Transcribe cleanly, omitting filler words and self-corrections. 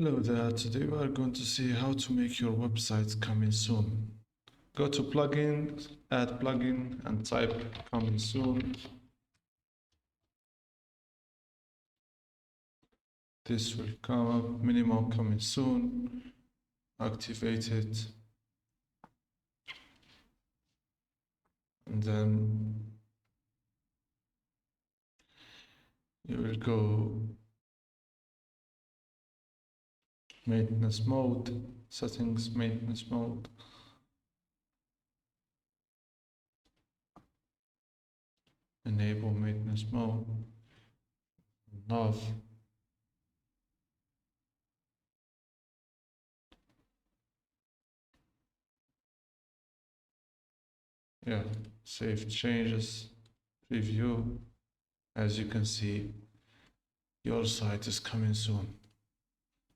Hello there, today we are going to see how to make your website coming soon. Go to plugin, add plugin and type coming soon. This will come up, minimum coming soon, activate it. And then you will go maintenance mode, settings, maintenance mode. Enable maintenance mode, nav. Yeah, save changes, preview. As you can see, your site is coming soon.